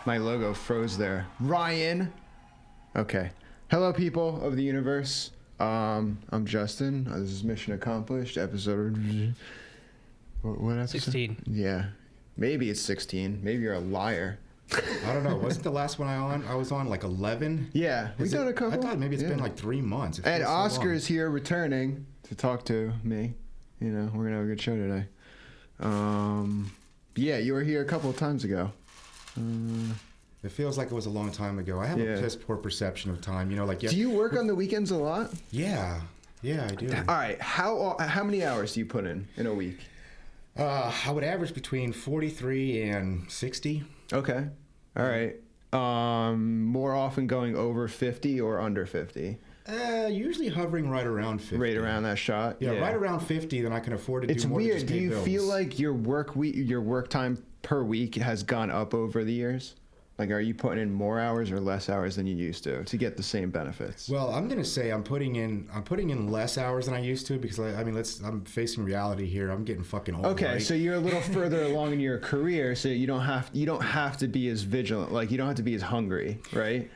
My logo froze there. Ryan. Okay. Hello, people of the universe. I'm Justin. This is Mission Accomplished, episode... What episode? 16. Yeah. Maybe it's 16. Maybe you're a liar. I don't know. Wasn't the last one I was on like 11? Yeah. We've done a couple. I thought maybe it's been like 3 months. And Oscar is here returning to talk to me. You know, we're going to have a good show today. Yeah, you were here a couple of times ago. It feels like it was a long time ago. I have a piss poor perception of time. You know, like... Do you work on the weekends a lot? Yeah. Yeah, I do. All right. How many hours do you put in a week? I would average between 43 and 60. Okay. All right. More often going over 50 or under 50? Usually hovering right around 50. Right around that shot? Yeah, right around 50, then I can afford to do more than just pay bills. Do you feel like your work time per week has gone up over the years? Like, are you putting in more hours or less hours than you used to get the same benefits? Well, I'm gonna say I'm putting in less hours than I used to because I'm facing reality here. I'm getting fucking old. Okay, right? so you're a little further along in your career, so you don't have to be as vigilant. Like, you don't have to be as hungry, right?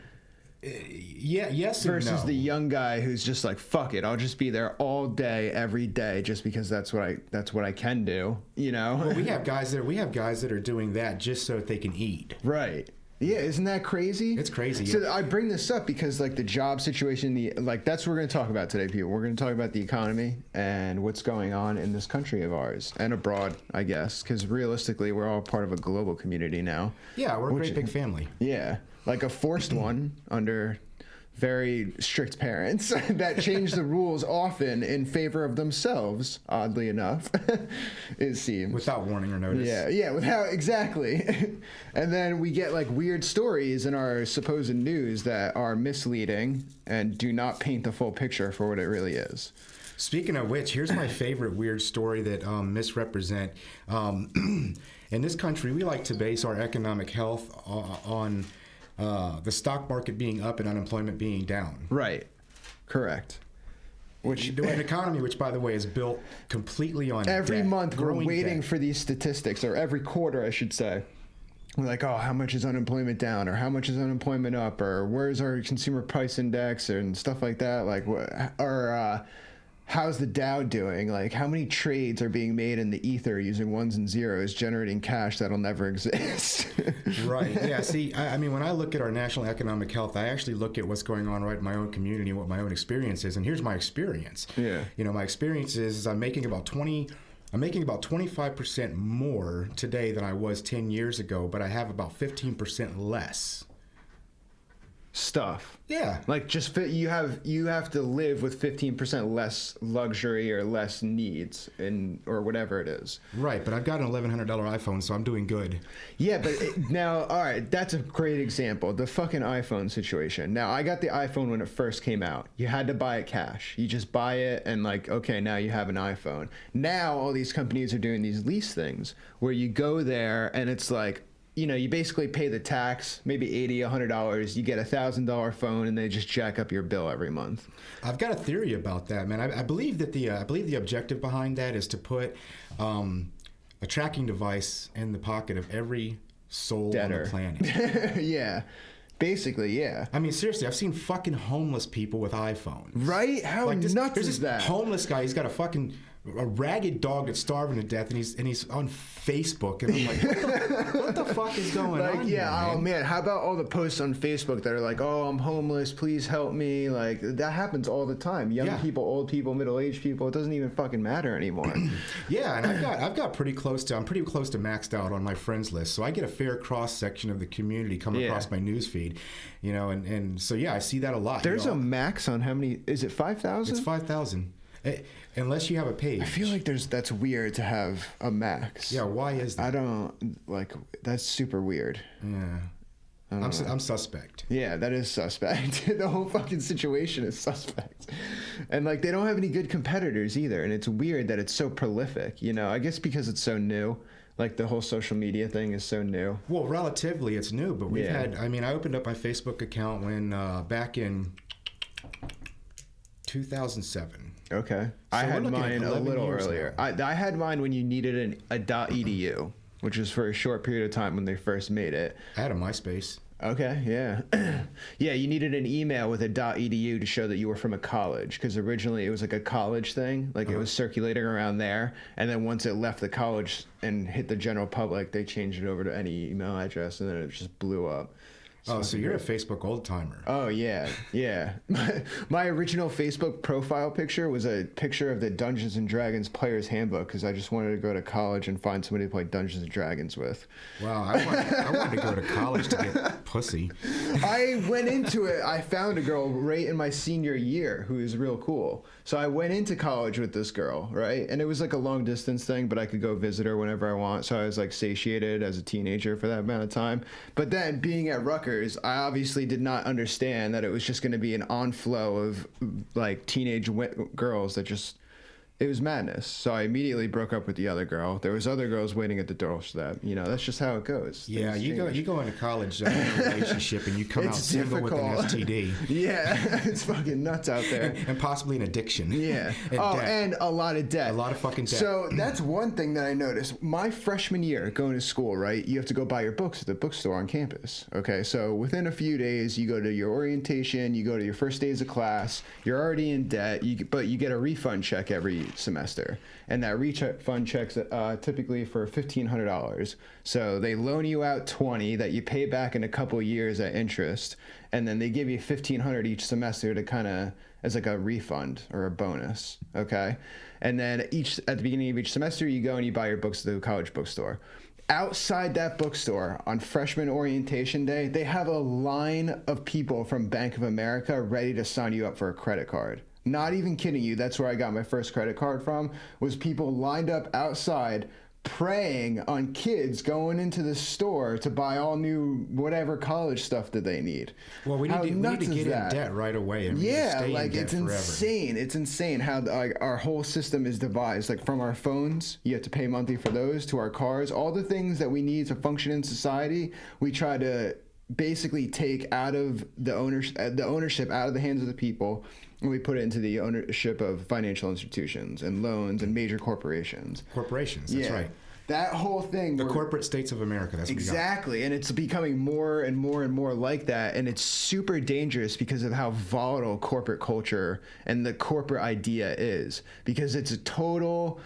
Yeah, yes and versus no. the young guy who's just like, fuck it, I'll just be there all day, every day, just because that's what I can do, you know? Well, we have guys that are doing that just so that they can eat. Right. Yeah, isn't that crazy? It's crazy. So yeah. I bring this up because, like, the job situation, that's what we're going to talk about today, people. We're going to talk about the economy and what's going on in this country of ours and abroad, I guess, because realistically, we're all part of a global community now. Yeah, we're a great big family. Yeah, like a forced one under very strict parents that change the rules often in favor of themselves, oddly enough, it seems. Without warning or notice. Yeah, exactly. And then we get like weird stories in our supposed news that are misleading and do not paint the full picture for what it really is. Speaking of which, here's my favorite weird story that misrepresent. In this country, we like to base our economic health on the stock market being up and unemployment being down. Right. Correct. Which an economy, which by the way is built completely on every debt, month we're waiting debt. for these statistics, or every quarter, I should say. We're like, oh, how much is unemployment down, or how much is unemployment up, or where's our consumer price index, and stuff like that. Like, or how's the Dow doing? Like, how many trades are being made in the ether using ones and zeros, generating cash that'll never exist? Right. Yeah. See, I mean, when I look at our national economic health, I actually look at what's going on right in my own community and what my own experience is. And here's my experience. Yeah. You know, my experience is I'm making about 25% more today than I was 10 years ago, but I have about 15% less stuff. Yeah. Like, just you have to live with 15% less luxury or less needs or whatever it is. Right, but I've got an $1,100 iPhone, so I'm doing good. Yeah, but now, all right, that's a great example. The fucking iPhone situation. Now, I got the iPhone when it first came out. You had to buy it cash. You just buy it and like, okay, now you have an iPhone. Now all these companies are doing these lease things where you go there and it's like, you know, you basically pay the tax, maybe $80, $100. You get a $1,000 phone, and they just jack up your bill every month. I've got a theory about that, man. I believe that the objective behind that is to put a tracking device in the pocket of every soul on the planet. Yeah. Basically, yeah. I mean, seriously, I've seen fucking homeless people with iPhones. Right? How like nuts is that? Homeless guy, he's got a ragged dog that's starving to death, and he's on Facebook, and I'm like, what the fuck is going on? Yeah, here, oh man, how about all the posts on Facebook that are like, oh, I'm homeless, please help me? Like, that happens all the time. Young people, old people, middle-aged people, it doesn't even fucking matter anymore. Yeah, and I'm pretty close to maxed out on my friends list, so I get a fair cross section of the community coming across my news feed, you know, and so yeah, I see that a lot. There's a max on how many? Is it 5,000? It's 5,000. Unless you have a page. I feel like that's weird to have a max. Yeah, why is that? I don't, like, that's super weird. Yeah. I'm suspect. Yeah, that is suspect. The whole fucking situation is suspect. And, like, they don't have any good competitors either. And it's weird that it's so prolific, you know? I guess because it's so new. Like, the whole social media thing is so new. Well, relatively, it's new. But we've had, I mean, I opened up my Facebook account when, back in 2007. Okay. So I had mine a little earlier. I had mine when you needed a .edu. which is for a short period of time when they first made it. I had a MySpace. Okay, yeah. Yeah, you needed an email with a .edu to show that you were from a college, because originally it was like a college thing, like it was circulating around there, and then once it left the college and hit the general public, they changed it over to any email address, and then it just blew up. Oh, so you're a Facebook old timer. Oh, yeah, yeah. My original Facebook profile picture was a picture of the Dungeons and Dragons Player's Handbook, because I just wanted to go to college and find somebody to play Dungeons and Dragons with. Wow, I wanted to go to college to get pussy. I went into it, I found a girl right in my senior year who is real cool. So I went into college with this girl, right? And it was like a long distance thing, but I could go visit her whenever I want. So I was like satiated as a teenager for that amount of time. But then being at Rutgers, I obviously did not understand that it was just going to be an onflow of like teenage girls that just, it was madness. So I immediately broke up with the other girl. There was other girls waiting at the doorstep. You know, that's just how it goes. Yeah, you go into college in a relationship and you come out single with an STD. Yeah, it's fucking nuts out there. And possibly an addiction. Yeah. And oh, debt. and a lot of debt. A lot of fucking debt. So that's one thing that I noticed. My freshman year going to school, right, you have to go buy your books at the bookstore on campus. Okay, so within a few days, you go to your orientation, you go to your first days of class, you're already in debt, but you get a refund check every semester, and that refund check's typically for $1,500. So they loan you out $20 that you pay back in a couple years at interest, and then they give you $1,500 each semester to kind of as like a refund or a bonus. Okay, and then at the beginning of each semester, you go and you buy your books at the college bookstore. Outside that bookstore on freshman orientation day, they have a line of people from Bank of America ready to sign you up for a credit card. Not even kidding you, that's where I got my first credit card from, was people lined up outside preying on kids going into the store to buy all new whatever college stuff that they need. Well, we need to get in debt right away. And yeah, like it's insane. It's insane how our whole system is devised. Like from our phones, you have to pay monthly for those, to our cars, all the things that we need to function in society, we try to basically take out of the ownership out of the hands of the people, and we put it into the ownership of financial institutions and loans and major corporations. Corporations, that's right. That whole thing. The corporate states of America, that's exactly. And it's becoming more and more and more like that. And it's super dangerous because of how volatile corporate culture and the corporate idea is. Because it's a total,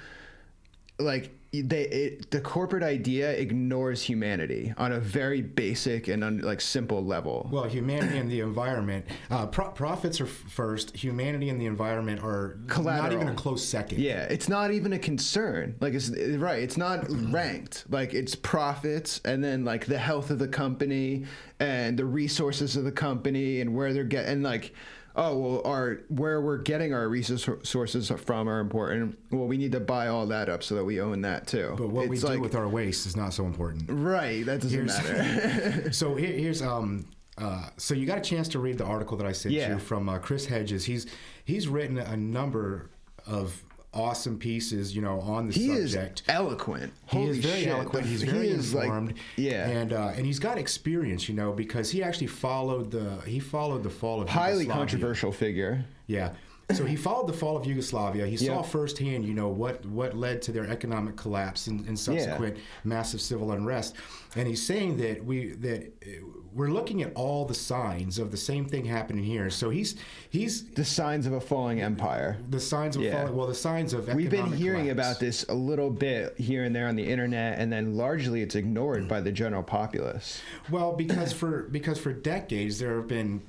like, the corporate idea ignores humanity on a very basic and like simple level. Well, humanity and the environment, profits are first. Humanity and the environment are collateral. Not even a close second. Yeah, it's not even a concern. Like it's right. It's not ranked. Like it's profits, and then like the health of the company and the resources of the company and where they're getting, and like, oh, well, where we're getting our resources from are important. Well, we need to buy all that up so that we own that too. But what we do with our waste is not so important. Right, that doesn't matter. So here's so you got a chance to read the article that I sent you from Chris Hedges. He's written a number of awesome pieces, on the subject. He is eloquent. He is very eloquent. He's very informed. And he's got experience, because he actually followed the fall of Yugoslavia. Highly controversial figure. Yeah. So he followed the fall of Yugoslavia. He saw firsthand, what led to their economic collapse and subsequent massive civil unrest. And he's saying that we're looking at all the signs of the same thing happening here. So he's the signs of a falling empire. The signs of falling. Well, the signs of economic We've been hearing collapse. about this a little bit here and there on the internet, and then largely it's ignored by the general populace. Well, because for decades there have been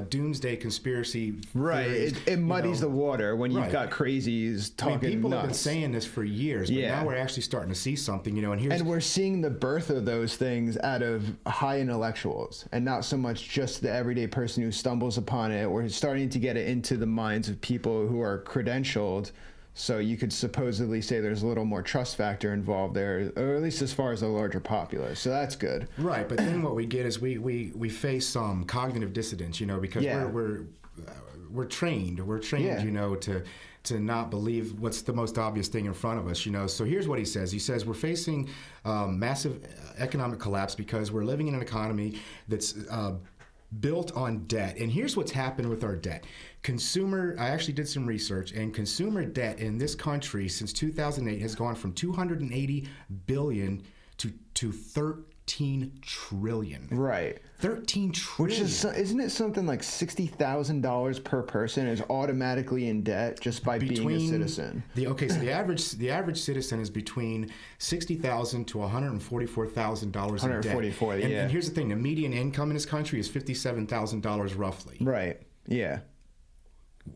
doomsday conspiracy theories, it muddies the water when you've got crazies talking people nuts. Have been saying this for years, but now we're actually starting to see something, and we're seeing the birth of those things out of high intellectuals, and not so much just the everyday person who stumbles upon it. We're starting to get it into the minds of people who are credentialed, so you could supposedly say there's a little more trust factor involved there, or at least as far as the larger populace. So that's good. Right, but then what we get is we face some cognitive dissonance, because we're trained, to not believe what's the most obvious thing in front of us, So here's what he says. He says we're facing massive economic collapse because we're living in an economy that's built on debt. And here's what's happened with our debt. I actually did some research, and consumer debt in this country since 2008 has gone from $280 billion to 13 trillion. Right. 13 trillion. Which is, isn't it something like $60,000 per person is automatically in debt just by being a citizen? So the average citizen is between $60,000 to $144,000 in debt. 144, yeah. And here's the thing: the median income in this country is $57,000 roughly. Right. Yeah.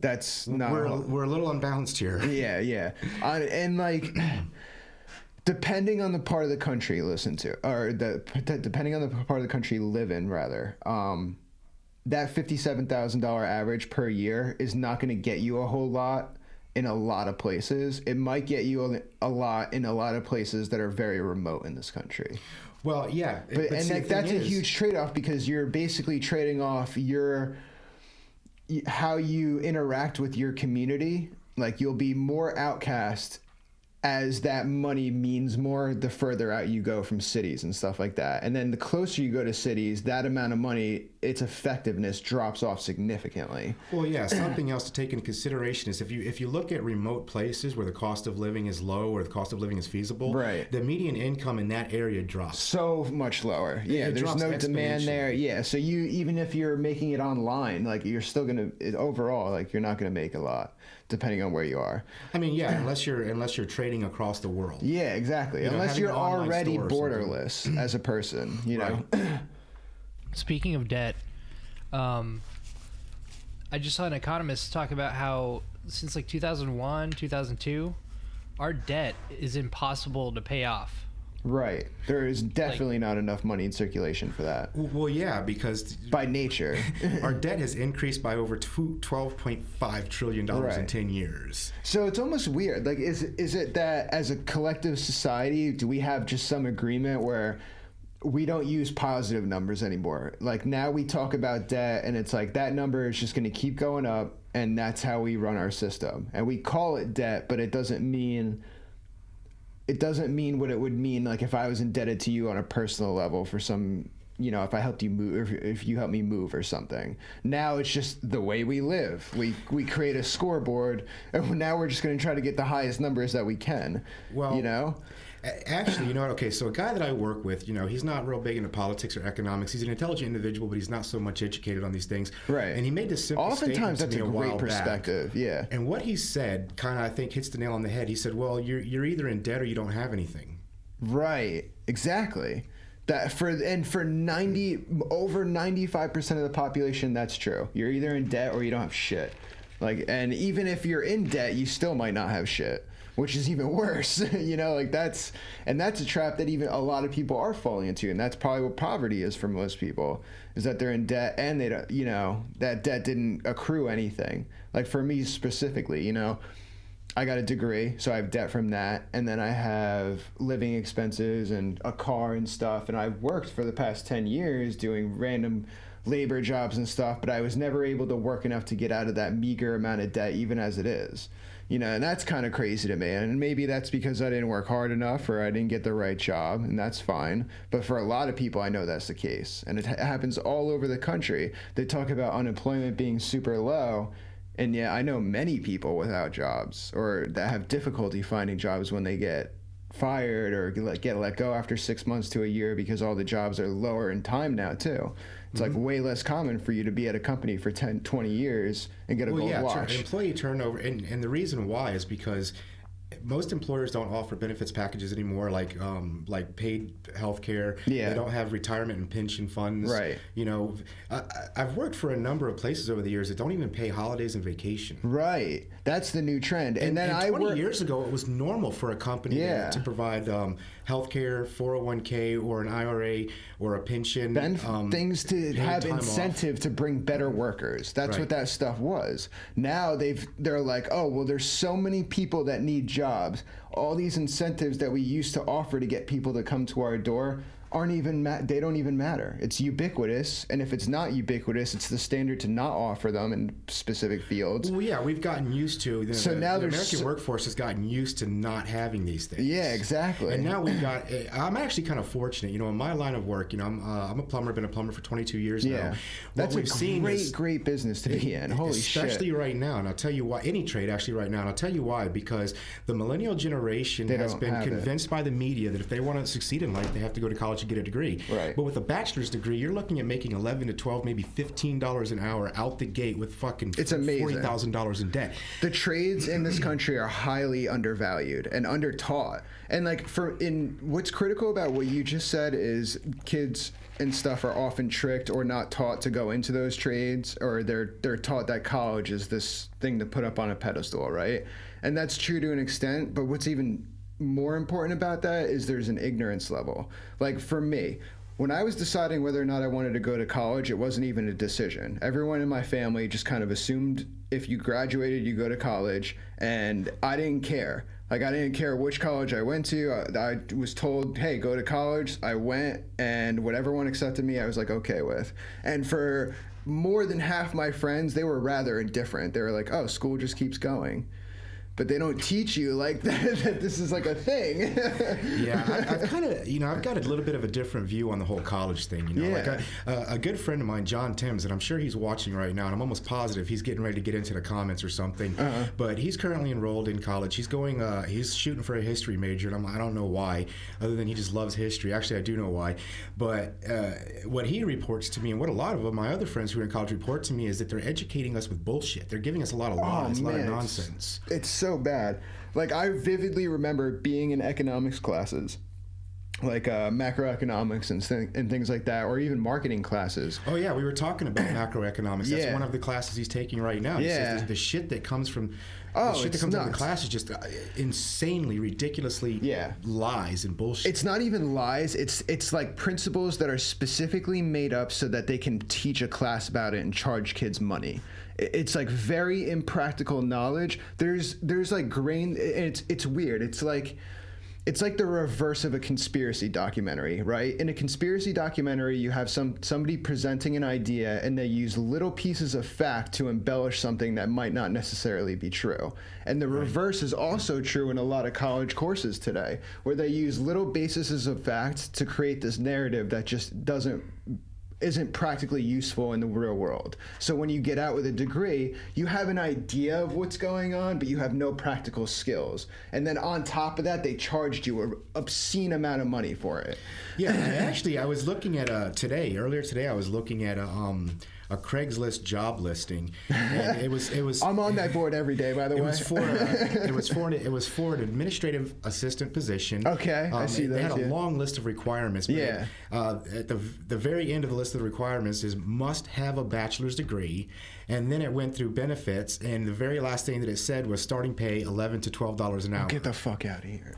That's not. We're a little unbalanced here. Yeah, yeah. And like, depending on the part of the country you listen to, or depending on the part of the country you live in, rather, that $57,000 average per year is not going to get you a whole lot in a lot of places. It might get you a lot in a lot of places that are very remote in this country. Well, yeah, that's a huge trade-off, because you're basically trading off how you interact with your community. Like, you'll be more outcast as that money means more the further out you go from cities and stuff like that. And then the closer you go to cities, that amount of money, its effectiveness drops off significantly. Well, yeah, something else to take into consideration is if you look at remote places where the cost of living is low or the cost of living is feasible, right, the median income in that area drops so much lower. Yeah, there's no demand there. Yeah, so even if you're making it online, like, you're still gonna, overall, like, you're not gonna make a lot depending on where you are. I mean, yeah, unless you're trading across the world. Yeah, exactly. Unless you're already borderless as a person, you know. Right. Speaking of debt, I just saw an economist talk about how since like 2001, 2002, our debt is impossible to pay off. Right. There is definitely not enough money in circulation for that. Well, yeah, because by nature, our debt has increased by over $12.5 trillion in 10 years. So it's almost weird. Like, is it that as a collective society, do we have just some agreement where we don't use positive numbers anymore? Like, now we talk about debt, and it's like that number is just going to keep going up, and that's how we run our system. And we call it debt, but it doesn't mean what it would mean, like, if I was indebted to you on a personal level for some, you know, if I helped you move, or if you helped me move or something. Now it's just the way we live. We create a scoreboard, and now we're just going to try to get the highest numbers that we can. Well, you know? Actually, you know what? Okay, so a guy that I work with, you know, he's not real big into politics or economics. He's an intelligent individual, but he's not so much educated on these things. Right. And he made this simple Oftentimes statement to me a while great perspective. back. Yeah. And what he said kind of, I think, hits the nail on the head. He said, well, you're either in debt or you don't have anything. Right. Exactly. For over 95% of the population, that's true. You're either in debt or you don't have shit. Like, and even if you're in debt, you still might not have shit, which is even worse. You know, like, that's a trap that even a lot of people are falling into. And that's probably what poverty is for most people, is that they're in debt and they don't, you know, that debt didn't accrue anything. Like, for me specifically, you know, I got a degree, so I have debt from that. And then I have living expenses and a car and stuff. And I've worked for the past 10 years doing random labor jobs and stuff, but I was never able to work enough to get out of that meager amount of debt, even as it is. You know, and that's kind of crazy to me. And maybe that's because I didn't work hard enough, or I didn't get the right job, and that's fine. But for a lot of people, I know that's the case. And it happens all over the country. They talk about unemployment being super low. And yeah, I know many people without jobs, or that have difficulty finding jobs when they get fired or get let go after 6 months to a year, because all the jobs are lower in time now too. It's like way less common for you to be at a company for 10, 20 years and get a gold watch. Employee turnover, and the reason why is because most employers don't offer benefits packages anymore, like paid health care. Yeah. They don't have retirement and pension funds. Right. You know, I've worked for a number of places over the years that don't even pay holidays and vacation. Right. That's the new trend. And then 20 years ago, it was normal for a company to provide health care, 401k, or an IRA, or a pension. Things to have incentive to bring better workers. That's what that stuff was. Now they're like, oh, well, there's so many people that need jobs. All these incentives that we used to offer to get people to come to our door aren't even they don't even matter. It's ubiquitous, and if it's not ubiquitous, it's the standard to not offer them in specific fields. Well, yeah, we've gotten used to So now the there's American workforce has gotten used to not having these things. Yeah, exactly. And now we've got. I'm actually kind of fortunate, you know, in my line of work. You know, I'm a plumber, been a plumber for 22 years now. Yeah, What that's a great business to be in. Holy shit! Especially right now, and I'll tell you why. Any trade actually right now, and I'll tell you why. Because the millennial generation has been convinced by the media that if they want to succeed in life, they have to go to college and get a degree. Right. But with a bachelor's degree, you're looking at making $11 to $12, maybe $15 an hour out the gate with fucking $40,000 in debt. The trades in this country are highly undervalued and undertaught. And like what's critical about what you just said is kids and stuff are often tricked or not taught to go into those trades, or they're taught that college is this thing to put up on a pedestal, right? And that's true to an extent, but what's even more important about that is there's an ignorance level. Like for me, when I was deciding whether or not I wanted to go to college, it wasn't even a decision. Everyone in my family just kind of assumed if you graduated, you go to college, and I didn't care. Like, I didn't care which college I went to. I was told, hey, go to college. I went, and whatever one accepted me, I was like, okay with. And for more than half my friends, they were rather indifferent. They were like, oh, school just keeps going. But they don't teach you like that this is like a thing. Yeah, I've kind of, you know, I've got a little bit of a different view on the whole college thing. You know, Yeah. like a good friend of mine, John Timms, and I'm sure he's watching right now, and I'm almost positive he's getting ready to get into the comments or something. But he's currently enrolled in college. He's going, he's shooting for a history major, and I don't know why, other than he just loves history. Actually, I do know why. But what he reports to me, and what a lot of my other friends who are in college report to me, is that they're educating us with bullshit. They're giving us a lot of lies, a lot of nonsense. It's so bad. Like, I vividly remember being in economics classes, like macroeconomics and things like that, or even marketing classes. Oh yeah, we were talking about macroeconomics. That's one of the classes he's taking right now. He says the shit that comes from the shit that comes out of the class is just insanely, ridiculously lies and bullshit. It's not even lies. It's like principles that are specifically made up so that they can teach a class about it and charge kids money. It's like very impractical knowledge. There's like grain. It's weird. It's like the reverse of a conspiracy documentary, right? In a conspiracy documentary, you have somebody presenting an idea, and they use little pieces of fact to embellish something that might not necessarily be true. And the reverse is also true in a lot of college courses today, where they use little bases of fact to create this narrative that just isn't practically useful in the real world. So when you get out with a degree, you have an idea of what's going on, but you have no practical skills. And then on top of that, they charged you an obscene amount of money for it. Yeah, actually, I was looking at earlier today, I was looking at a Craigslist job listing, and it was. I'm on that board every day, by the way. It was for an administrative assistant position. Okay, I see that. They had a long list of requirements. But at the very end of the list of the requirements is must have a bachelor's degree, and then it went through benefits, and the very last thing that it said was starting pay $11 to $12 an hour. Get the fuck out of here.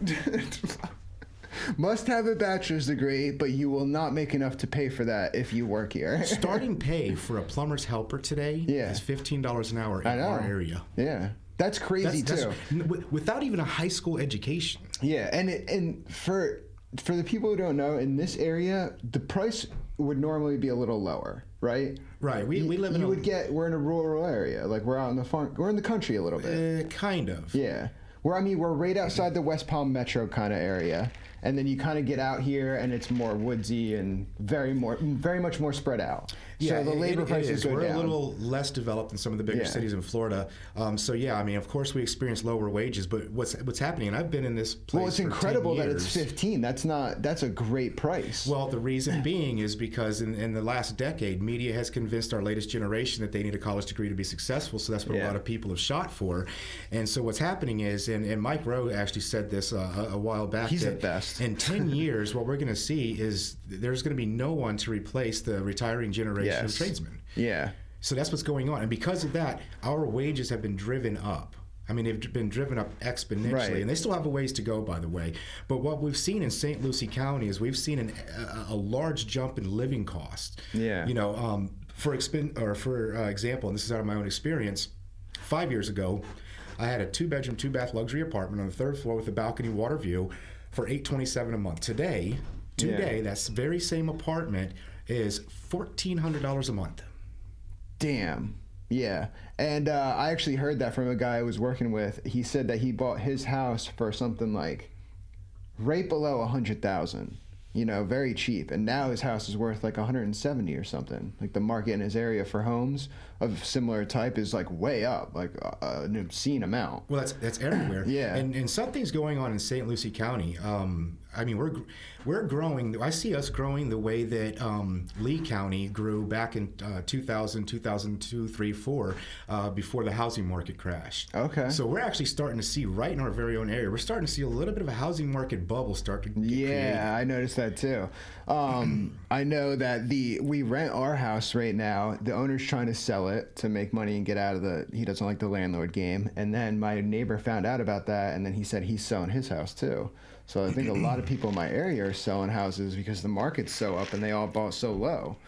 Must have a bachelor's degree, but you will not make enough to pay for that if you work here. Starting pay for a plumber's helper today is $15 an hour in our area. Yeah. That's crazy too. Without even a high school education. Yeah, and for the people who don't know, in this area, the price would normally be a little lower, right? Right. We live in we're in a rural area. Like, we're out in the farm. We're in the country a little bit. Kind of. Yeah. We're right outside the West Palm Metro kind of area. And then you kind of get out here, and it's more woodsy and very much more spread out. Yeah, so the labor prices go down. We're a little less developed than some of the bigger cities in Florida. So yeah, I mean, of course we experience lower wages, but what's happening? And I've been in this place. Well, it's incredible that it's 15. That's a great price. Well, the reason being is because in the last decade, media has convinced our latest generation that they need a college degree to be successful. So that's what a lot of people have shot for. And so what's happening is, and Mike Rowe actually said this a while back. He's the best. In 10 years, what we're going to see is there's going to be no one to replace the retiring generation of tradesmen. Yeah. So that's what's going on. And because of that, our wages have been driven up. I mean, they've been driven up exponentially, and they still have a ways to go, by the way. But what we've seen in St. Lucie County is we've seen a large jump in living costs. Yeah. You know, for example, and this is out of my own experience, 5 years ago, I had a 2-bedroom, 2-bath luxury apartment on the 3rd floor with a balcony water view for $827 a month. Today, Today, that very same apartment is $1,400 a month. Damn. Yeah. And I actually heard that from a guy I was working with. He said that he bought his house for something like right below 100,000. You know, very cheap. And now his house is worth like 170 or something. Like the market in his area for homes of similar type is like way up, like an obscene amount. Well, that's everywhere. Yeah. And something's going on in St. Lucie County. I mean, we're growing. I see us growing the way that Lee County grew back in 2000, 2002, 3, 4, before the housing market crashed. Okay. So we're actually starting to see right in our very own area. We're starting to see a little bit of a housing market bubble start to get created. I noticed that too. I know that we rent our house right now. The owner's trying to sell it to make money and get out of he doesn't like the landlord game. And then my neighbor found out about that, and then he said he's selling his house too. So I think a lot of people in my area are selling houses because the market's so up and they all bought so low.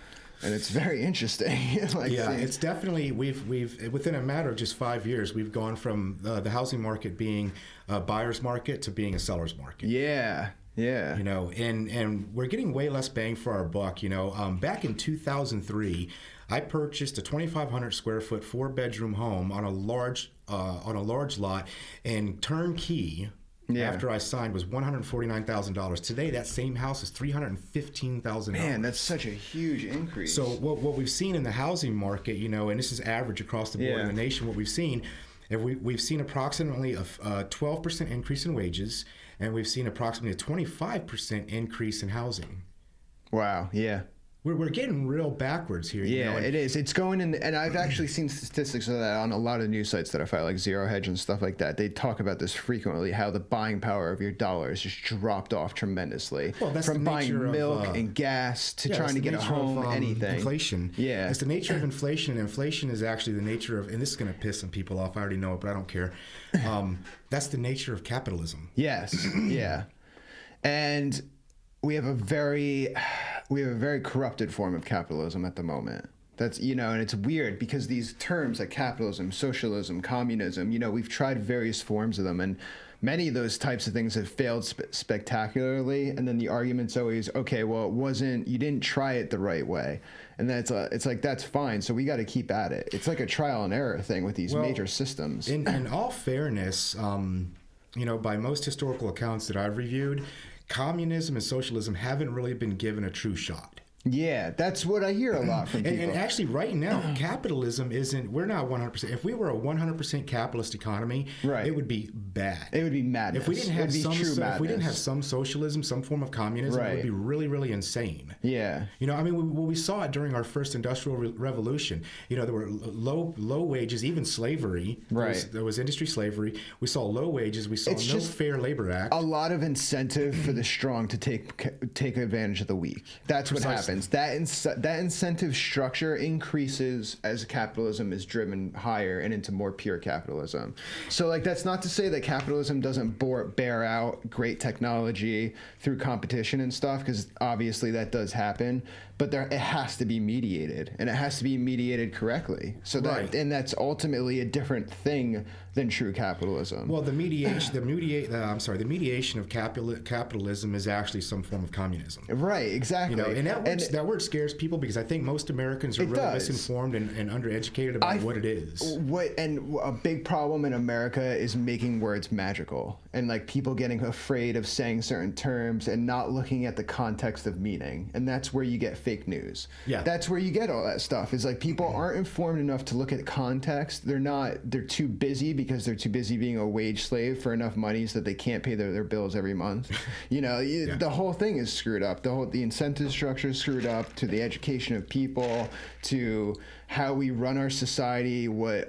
And it's very interesting. It's definitely, we've within a matter of just 5 years, we've gone from the housing market being a buyer's market to being a seller's market. Yeah. You know, and we're getting way less bang for our buck. You know, back in 2003, I purchased a 2,500 square foot 4-bedroom home on a large lot, and turnkey. Yeah. After I signed was $149,000. Today, that same house is $315,000. Man, that's such a huge increase. So what we've seen in the housing market, you know, and this is average across the board in the nation, what we've seen, we've seen approximately a 12% increase in wages, and we've seen approximately a 25% increase in housing. Wow. Yeah. We're getting real backwards here. You know, it is. It's going in, and I've actually seen statistics of that on a lot of news sites that I follow, like Zero Hedge and stuff like that. They talk about this frequently, how the buying power of your dollar has just dropped off tremendously. Well, that's from the buying nature milk of, and gas to trying to get a home, anything. Inflation. Yeah. It's the nature of inflation, and inflation is actually the nature of, and this is going to piss some people off. I already know it, but I don't care. That's the nature of capitalism. Yes. Yeah. And we have a very corrupted form of capitalism at the moment. That's, you know, and it's weird because these terms like capitalism, socialism, communism, you know, we've tried various forms of them, and many of those types of things have failed spectacularly. And then the argument's always, okay, well, you didn't try it the right way. And then it's like, that's fine. So we got to keep at it. It's like a trial and error thing with these major systems. In all fairness, you know, by most historical accounts that I've reviewed, communism and socialism haven't really been given a true shot. Yeah, that's what I hear a lot from people. And actually, right now, capitalism isn't. We're not 100%. If we were a 100% capitalist economy, it would be bad. It would be madness. If we didn't have some socialism, some form of communism, it would be really, really insane. Yeah. You know, I mean, we saw it during our first industrial revolution. You know, there were low wages, even slavery. Right. There was industry slavery. We saw low wages. We saw no Fair Labor Act. A lot of incentive for the strong to take advantage of the weak. That's what happens. That incentive structure increases as capitalism is driven higher and into more pure capitalism. So, like, that's not to say that capitalism doesn't bear out great technology through competition and stuff, because obviously that does happen. But it has to be mediated, and it has to be mediated correctly. So and that's ultimately a different thing than true capitalism. Well, the mediation of capitalism is actually some form of communism. Right, exactly. You know, and that word scares people because I think most Americans are really misinformed and undereducated about what it is. A big problem in America is making words magical, and like people getting afraid of saying certain terms and not looking at the context of meaning, and that's where you get fake news. Yeah, that's where you get all that stuff. Is like people aren't informed enough to look at context. They're too busy because they're too busy being a wage slave for enough money so that they can't pay their bills every month. You know, the whole thing is screwed up. The incentive structure is screwed up, to the education of people, to how we run our society, what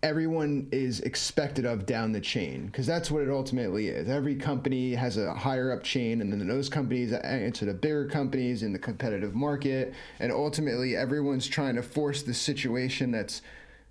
everyone is expected of down the chain, because that's what it ultimately is. Every company has a higher up chain, and then those companies answer to bigger companies in the competitive market, and ultimately everyone's trying to force this situation that's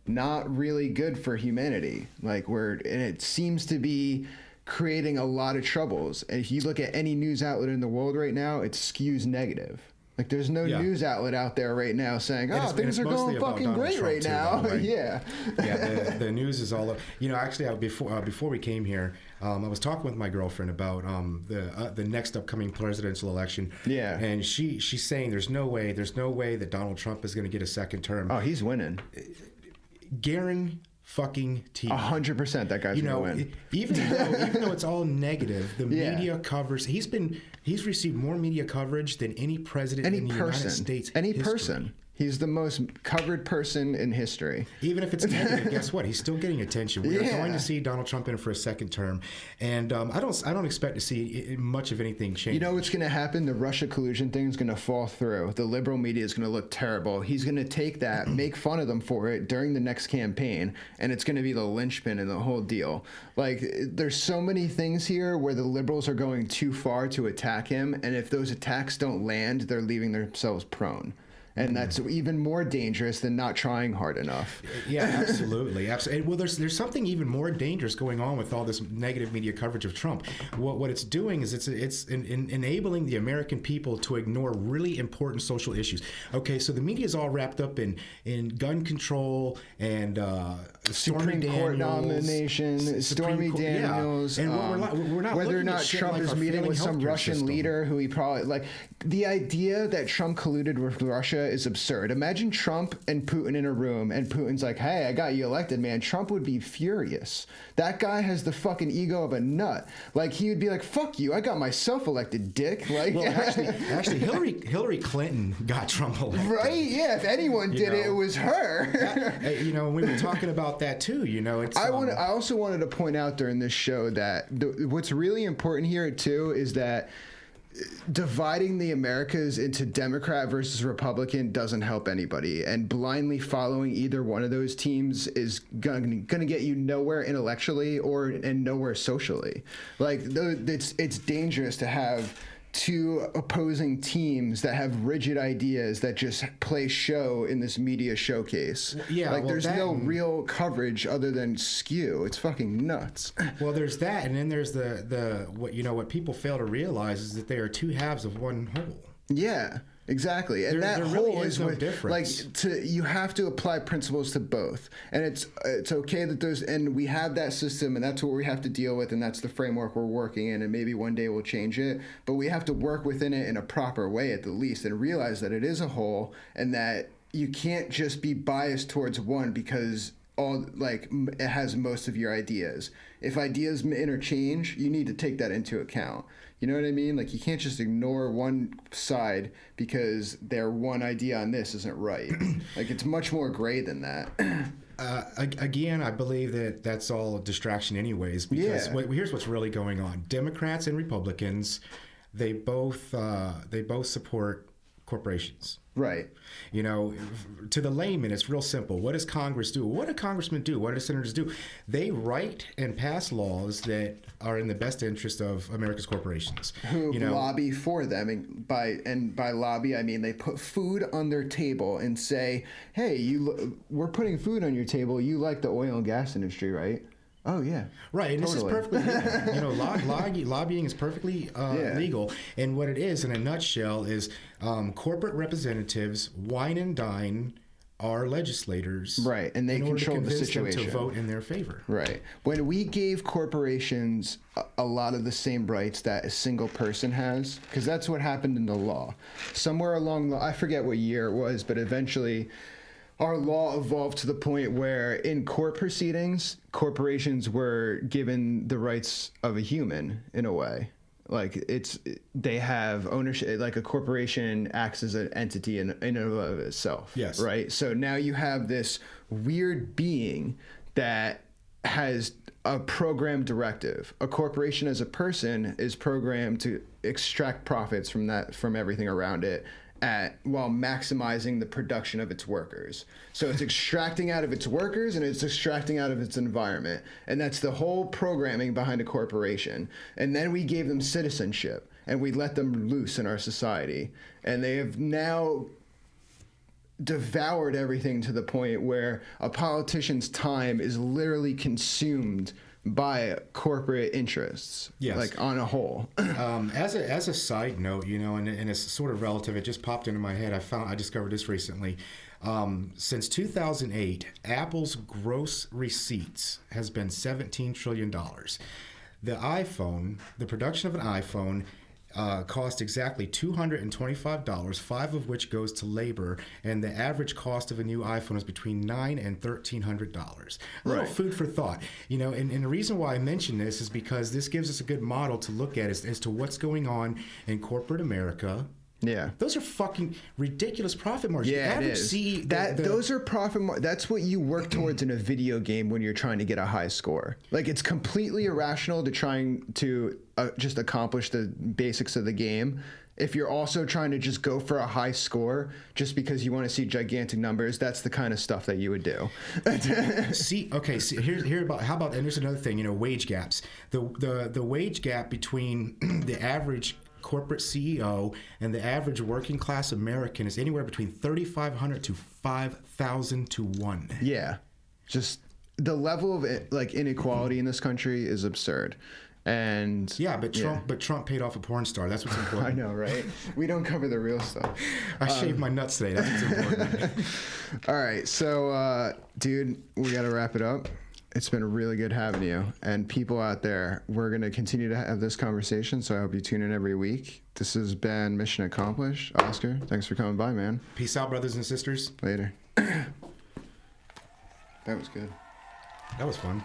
not really good for humanity. And it seems to be creating a lot of troubles. And if you look at any news outlet in the world right now, it skews negative. Like, there's no Yeah. news outlet out there right now saying, And "Oh, things are mostly going about fucking Donald great Trump right too, now." by the way. Yeah. Yeah, the news is all. Actually, before we came here, I was talking with my girlfriend about the next upcoming presidential election. Yeah. And she's saying there's no way that Donald Trump is going to get a second term. Oh, he's winning. Fucking 100% that guy's gonna win. even though it's all negative, the Yeah. media covers. He's received more media coverage than any president in the United States. Any history. person. He's the most covered person in history. Even if it's negative, guess what? He's still getting attention. We are Yeah. going to see Donald Trump in for a second term, and I don't expect to see much of anything change. You know what's going to happen? The Russia collusion thing is going to fall through. The liberal media is going to look terrible. He's going to take that, make fun of them for it during the next campaign, and it's going to be the linchpin in the whole deal. Like, there's so many things here where the liberals are going too far to attack him, and if those attacks don't land, they're leaving themselves prone. And that's even more dangerous than not trying hard enough. Yeah, absolutely. Well, there's something even more dangerous going on with all this negative media coverage of Trump. What it's doing is it's enabling the American people to ignore really important social issues. Okay, so the media is all wrapped up in gun control and Supreme Court nomination, Stormy Daniels, yeah. And we're not whether or looking at not shit Trump like is our meeting failing with some healthcare Russian system. leader who he probably like. The idea that Trump colluded with Russia is absurd. Imagine Trump and Putin in a room, and Putin's like, "Hey, I got you elected, man." Trump would be furious. That guy has the fucking ego of a nut. Like, he would be like, "Fuck you, I got myself elected, dick." Like, Well, actually, Hillary Clinton got Trump elected. right? Yeah. If anyone did it, it was her. We were talking about that too. It's. I also wanted to point out during this show that what's really important here too is that dividing the Americas into Democrat versus Republican doesn't help anybody, and blindly following either one of those teams is gonna get you nowhere intellectually and nowhere socially. Like, it's dangerous to have two opposing teams that have rigid ideas that just play show in this media showcase. Yeah, like, well, there's no real coverage other than skew. It's fucking nuts. Well, there's that, and then there's what people fail to realize is that they are two halves of one whole. Yeah, exactly. And There that really whole is no what, difference. like, you have to apply principles to both. And it's okay that and we have that system, and that's what we have to deal with, and that's the framework we're working in, and maybe one day we'll change it, but we have to work within it in a proper way at the least, and realize that it is a whole, and that you can't just be biased towards one because it has most of your ideas. If ideas interchange, you need to take that into account. You know what I mean? Like, you can't just ignore one side because their one idea on this isn't right. Like, it's much more gray than that. Again, I believe that that's all a distraction anyways, because here's what's really going on. Democrats and Republicans, they both support corporations. Right. To the layman, it's real simple. What does Congress do? What do congressmen do? What do senators do? They write and pass laws that are in the best interest of America's corporations. Who lobby for them. And by lobby, I mean they put food on their table and say, "Hey, we're putting food on your table. You like the oil and gas industry, right?" Oh, yeah. Right, and totally. This is perfectly legal. Lobbying is perfectly legal. And what it is, in a nutshell, is corporate representatives wine and dine our legislators, right, and they control the situation to vote in their favor. Right. When we gave corporations a lot of the same rights that a single person has, because that's what happened in the law. Somewhere along I forget what year it was, but eventually our law evolved to the point where in court proceedings, corporations were given the rights of a human in a way. Like, they have ownership, like a corporation acts as an entity in and of itself. Yes. Right. So now you have this weird being that has a program directive. A corporation as a person is programmed to extract profits from everything around it, while maximizing the production of its workers. So it's extracting out of its workers and it's extracting out of its environment. And that's the whole programming behind a corporation. And then we gave them citizenship and we let them loose in our society. And they have now devoured everything to the point where a politician's time is literally consumed by corporate interests. Yes. Like on a whole. As a side note, you know, and it's sort of relative. It just popped into my head. I discovered this recently. Since 2008, Apple's gross receipts has been $17 trillion. The iPhone, the production of an iPhone, cost exactly $225, 5 of which goes to labor, and the average cost of a new iPhone is between $900 and $1,300. A little food for thought, you know. And the reason why I mention this is because this gives us a good model to look at as to what's going on in corporate America. Yeah. Those are fucking ridiculous profit margins. Yeah, it is. Those are profit that's what you work towards in a video game when you're trying to get a high score. Like, it's completely irrational to trying to just accomplish the basics of the game. If you're also trying to just go for a high score just because you want to see gigantic numbers, that's the kind of stuff that you would do. Here about how about, and there's another thing, you know, wage gaps. The wage gap between the average corporate CEO and the average working class American is anywhere between 3,500 to 5,000 to 1. Yeah. Just the level of like inequality in this country is absurd. And yeah, but Trump paid off a porn star. That's what's important. I know, right? We don't cover the real stuff. I shaved my nuts today. That's what's important. All right, so dude, we got to wrap it up. It's been really good having you. And people out there, we're going to continue to have this conversation, so I hope you tune in every week. This has been Mission Accomplished. Oscar, thanks for coming by, man. Peace out, brothers and sisters. Later. That was good. That was fun.